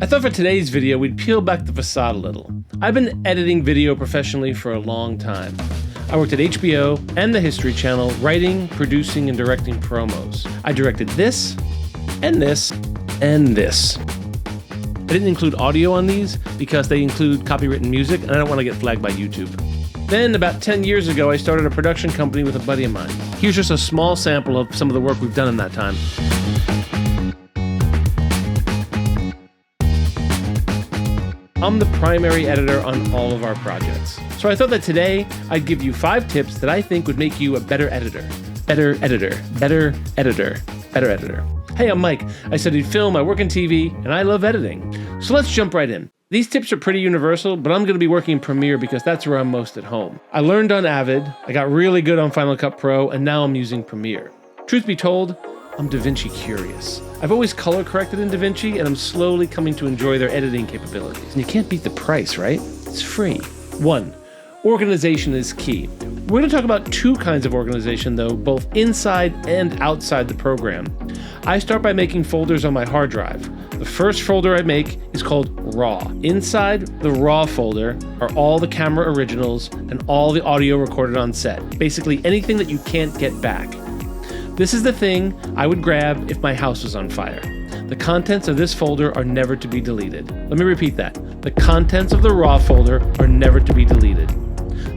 I thought for today's video we'd peel back the facade a little. I've been editing video professionally for a long time. I worked at HBO and the History Channel writing, producing, and directing promos. I directed this, and this, and this. I didn't include audio on these because they include copywritten music and I don't want to get flagged by YouTube. Then, about 10 years ago, I started a production company with a buddy of mine. Here's just a small sample of some of the work we've done in that time. I'm the primary editor on all of our projects. So I thought that today I'd give you 5 tips that I think would make you a better editor. Better editor. Better editor. Better editor. Hey, I'm Mike. I studied film, I work in TV, and I love editing. So let's jump right in. These tips are pretty universal, but I'm going to be working in Premiere because that's where I'm most at home. I learned on Avid, I got really good on Final Cut Pro, and now I'm using Premiere. Truth be told, I'm DaVinci curious. I've always color corrected in DaVinci, and I'm slowly coming to enjoy their editing capabilities. And you can't beat the price, right? It's free. 1. Organization is key. We're going to talk about 2 kinds of organization, though, both inside and outside the program. I start by making folders on my hard drive. The first folder I make is called RAW. Inside the RAW folder are all the camera originals and all the audio recorded on set. Basically anything that you can't get back. This is the thing I would grab if my house was on fire. The contents of this folder are never to be deleted. Let me repeat that. The contents of the RAW folder are never to be deleted.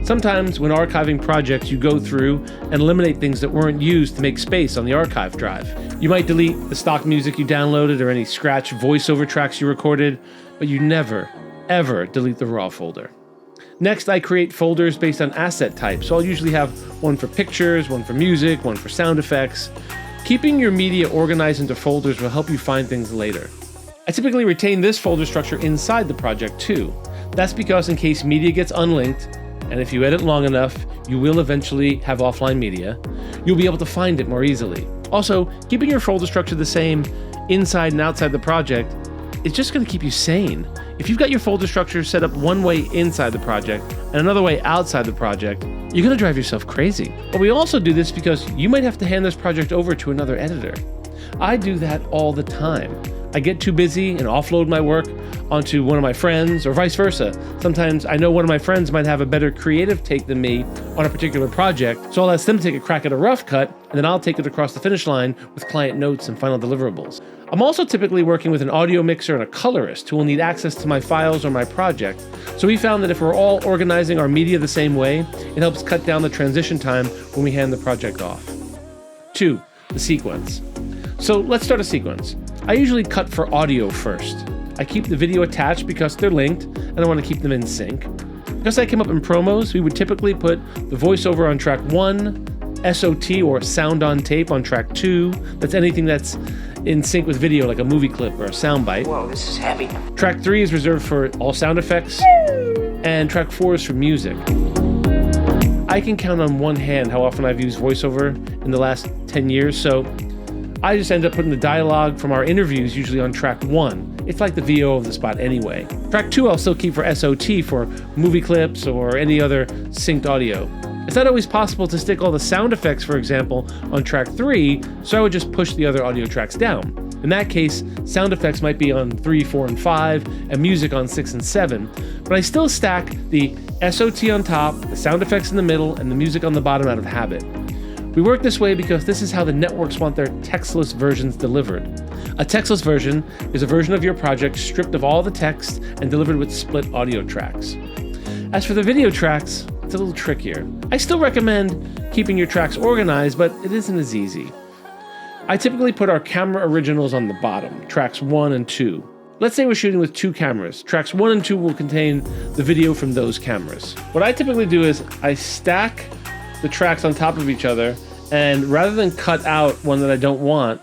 Sometimes when archiving projects, you go through and eliminate things that weren't used to make space on the archive drive. You might delete the stock music you downloaded or any scratch voiceover tracks you recorded, but you never, ever delete the RAW folder. Next, I create folders based on asset type, so I'll usually have one for pictures, one for music, one for sound effects. Keeping your media organized into folders will help you find things later. I typically retain this folder structure inside the project too. That's because in case media gets unlinked, and if you edit long enough, you will eventually have offline media, you'll be able to find it more easily. Also, keeping your folder structure the same inside and outside the project is just going to keep you sane. If you've got your folder structure set up one way inside the project and another way outside the project, you're going to drive yourself crazy. But we also do this because you might have to hand this project over to another editor. I do that all the time. I get too busy and offload my work onto one of my friends or vice versa. Sometimes I know one of my friends might have a better creative take than me on a particular project, so I'll ask them to take a crack at a rough cut, and then I'll take it across the finish line with client notes and final deliverables. I'm also typically working with an audio mixer and a colorist who will need access to my files or my project, so we found that if we're all organizing our media the same way, it helps cut down the transition time when we hand the project off. 2. The sequence. So let's start a sequence. I usually cut for audio first. I keep the video attached because they're linked and I want to keep them in sync. Because I came up in promos, we would typically put the voiceover on track 1, SOT or sound on tape on track 2. That's anything that's in sync with video like a movie clip or a soundbite. Whoa, this is heavy. Track 3 is reserved for all sound effects and track 4 is for music. I can count on one hand how often I've used voiceover in the last 10 years, so I just end up putting the dialogue from our interviews usually on track 1. It's like the VO of the spot anyway. Track 2 I'll still keep for SOT for movie clips or any other synced audio. It's not always possible to stick all the sound effects, for example, on track 3, so I would just push the other audio tracks down. In that case, sound effects might be on 3, 4, and 5, and music on 6 and 7, but I still stack the SOT on top, the sound effects in the middle, and the music on the bottom out of habit. We work this way because this is how the networks want their textless versions delivered. A textless version is a version of your project stripped of all the text and delivered with split audio tracks. As for the video tracks, it's a little trickier. I still recommend keeping your tracks organized, but it isn't as easy. I typically put our camera originals on the bottom, tracks 1 and 2. Let's say we're shooting with 2 cameras. Tracks 1 and 2 will contain the video from those cameras. What I typically do is I stack the tracks on top of each other, and rather than cut out one that I don't want,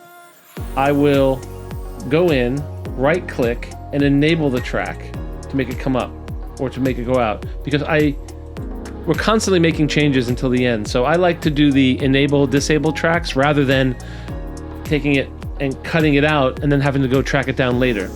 I will go in, right click, and enable the track to make it come up or to make it go out, because we're constantly making changes until the end. So I like to do the enable disable tracks rather than taking it and cutting it out and then having to go track it down later.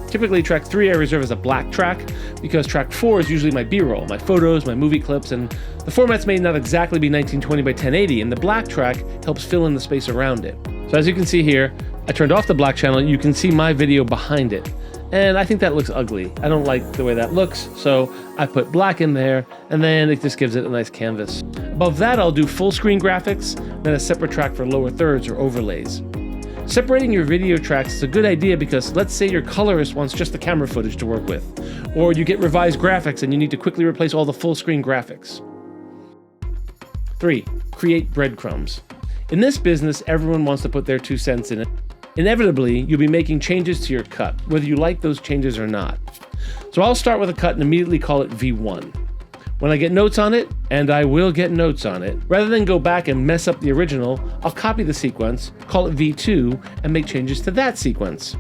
Typically track 3 I reserve as a black track because track 4 is usually my B-roll, my photos, my movie clips, and the formats may not exactly be 1920 by 1080, and the black track helps fill in the space around it. So as you can see here, I turned off the black channel. You can see my video behind it. And I think that looks ugly. I don't like the way that looks, so I put black in there, and then it just gives it a nice canvas. Above that, I'll do full screen graphics, then a separate track for lower thirds or overlays. Separating your video tracks is a good idea because let's say your colorist wants just the camera footage to work with, or you get revised graphics and you need to quickly replace all the full screen graphics. 3. Create breadcrumbs. In this business, everyone wants to put their 2 cents in it. Inevitably, you'll be making changes to your cut, whether you like those changes or not. So I'll start with a cut and immediately call it V1. When I get notes on it, and I will get notes on it, rather than go back and mess up the original, I'll copy the sequence, call it V2, and make changes to that sequence.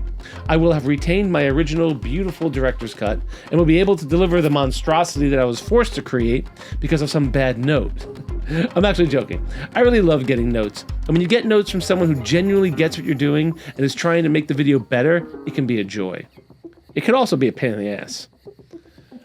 I will have retained my original beautiful director's cut and will be able to deliver the monstrosity that I was forced to create because of some bad note. I'm actually joking. I really love getting notes. And when you get notes from someone who genuinely gets what you're doing and is trying to make the video better, it can be a joy. It can also be a pain in the ass.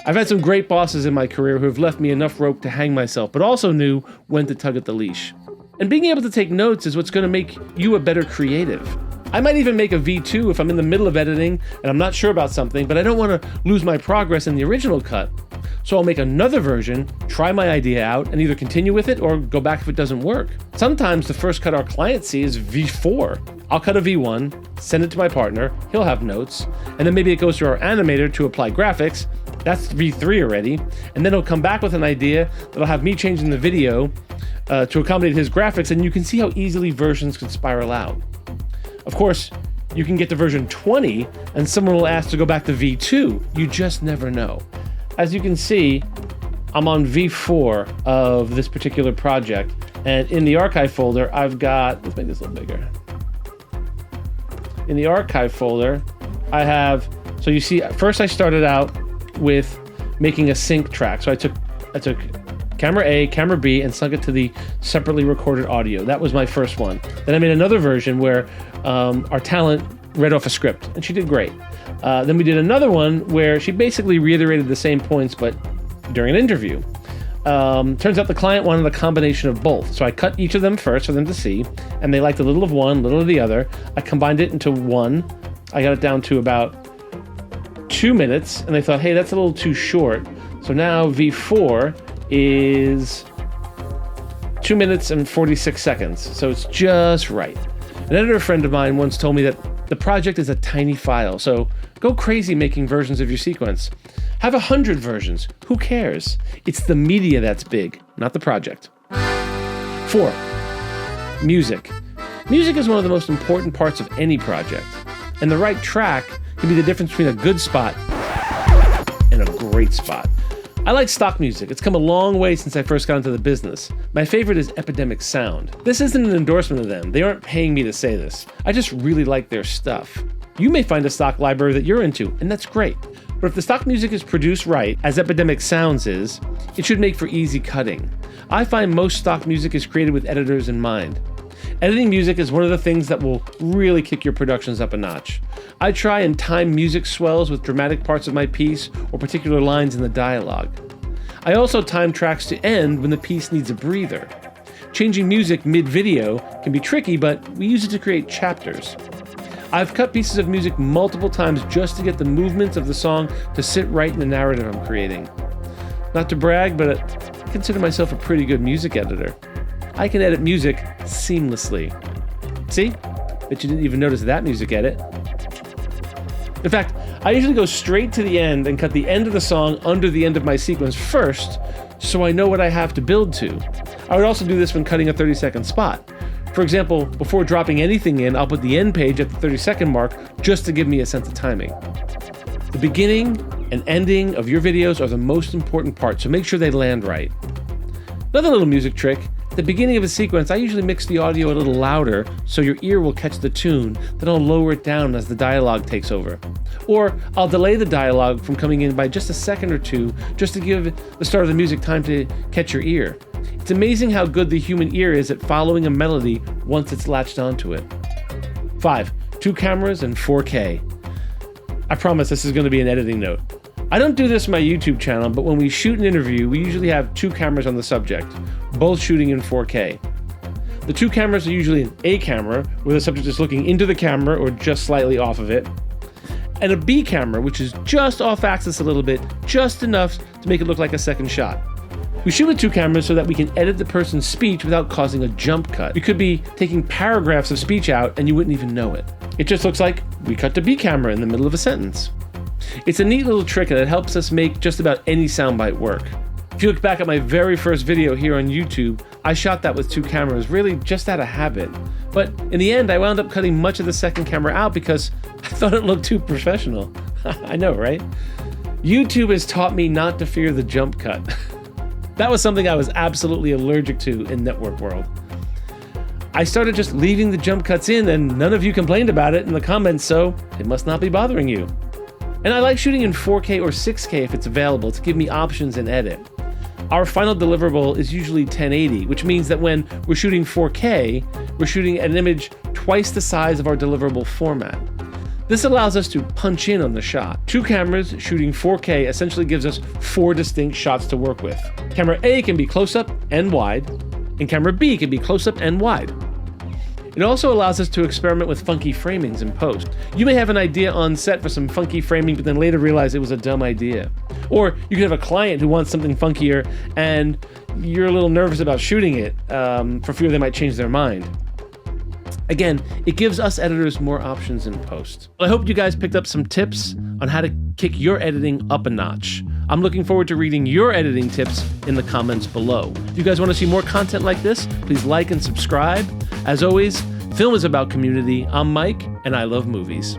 I've had some great bosses in my career who have left me enough rope to hang myself, but also knew when to tug at the leash. And being able to take notes is what's going to make you a better creative. I might even make a V2 if I'm in the middle of editing and I'm not sure about something, but I don't want to lose my progress in the original cut. So I'll make another version, try my idea out, and either continue with it or go back if it doesn't work. Sometimes the first cut our clients see is V4. I'll cut a V1, send it to my partner, he'll have notes, and then maybe it goes to our animator to apply graphics. That's V3 already, and then he'll come back with an idea that'll have me changing the video to accommodate his graphics, and you can see how easily versions can spiral out. Of course, you can get to version 20, and someone will ask to go back to V2. You just never know. As you can see, I'm on V4 of this particular project, and in the archive folder, I've got, let's make this a little bigger. In the archive folder, I have, so you see, first I started out with making a sync track. So I took camera A, camera B, and sunk it to the separately recorded audio. That was my first one. Then I made another version where our talent read off a script, and she did great. Then we did another one where she basically reiterated the same points, but during an interview. Turns out the client wanted a combination of both. So I cut each of them first for them to see, and they liked a little of one, a little of the other. I combined it into one. I got it down to about 2 minutes, and they thought, hey, that's a little too short. So now V4 is 2 minutes and 46 seconds. So it's just right. An editor friend of mine once told me that the project is a tiny file, so go crazy making versions of your sequence. Have 100 versions. Who cares? It's the media that's big, not the project. 4. Music. Music is one of the most important parts of any project, and the right track can be the difference between a good spot and a great spot. I like stock music. It's come a long way since I first got into the business. My favorite is Epidemic Sound. This isn't an endorsement of them. They aren't paying me to say this. I just really like their stuff. You may find a stock library that you're into, and that's great. But if the stock music is produced right, as Epidemic Sounds is, it should make for easy cutting. I find most stock music is created with editors in mind. Editing music is one of the things that will really kick your productions up a notch. I try and time music swells with dramatic parts of my piece or particular lines in the dialogue. I also time tracks to end when the piece needs a breather. Changing music mid-video can be tricky, but we use it to create chapters. I've cut pieces of music multiple times just to get the movements of the song to sit right in the narrative I'm creating. Not to brag, but I consider myself a pretty good music editor. I can edit music seamlessly. See? Bet you didn't even notice that music edit. In fact, I usually go straight to the end and cut the end of the song under the end of my sequence first, so I know what I have to build to. I would also do this when cutting a 30-second spot. For example, before dropping anything in, I'll put the end page at the 30-second mark just to give me a sense of timing. The beginning and ending of your videos are the most important part, so make sure they land right. Another little music trick. At the beginning of a sequence, I usually mix the audio a little louder so your ear will catch the tune, then I'll lower it down as the dialogue takes over. Or I'll delay the dialogue from coming in by just a second or two just to give the start of the music time to catch your ear. It's amazing how good the human ear is at following a melody once it's latched onto it. 5. 2 cameras and 4K. I promise this is going to be an editing note. I don't do this on my YouTube channel, but when we shoot an interview, we usually have 2 cameras on the subject, both shooting in 4K. The two cameras are usually an A camera, where the subject is looking into the camera or just slightly off of it, and a B camera, which is just off axis a little bit, just enough to make it look like a second shot. We shoot with two cameras so that we can edit the person's speech without causing a jump cut. We could be taking paragraphs of speech out and you wouldn't even know it. It just looks like we cut to B camera in the middle of a sentence. It's a neat little trick that helps us make just about any soundbite work. If you look back at my very first video here on YouTube, I shot that with two cameras, really just out of habit. But in the end, I wound up cutting much of the second camera out because I thought it looked too professional. I know, right? YouTube has taught me not to fear the jump cut. That was something I was absolutely allergic to in network world. I started just leaving the jump cuts in and none of you complained about it in the comments, so it must not be bothering you. And I like shooting in 4K or 6K if it's available to give me options in edit. Our final deliverable is usually 1080, which means that when we're shooting 4K, we're shooting an image twice the size of our deliverable format. This allows us to punch in on the shot. Two cameras shooting 4K essentially gives us 4 distinct shots to work with. Camera A can be close-up and wide, and camera B can be close-up and wide. It also allows us to experiment with funky framings in post. You may have an idea on set for some funky framing, but then later realize it was a dumb idea. Or you could have a client who wants something funkier, and you're a little nervous about shooting it for fear they might change their mind. Again, it gives us editors more options in post. I hope you guys picked up some tips on how to kick your editing up a notch. I'm looking forward to reading your editing tips in the comments below. If you guys want to see more content like this, please like and subscribe. As always, film is about community. I'm Mike, and I love movies.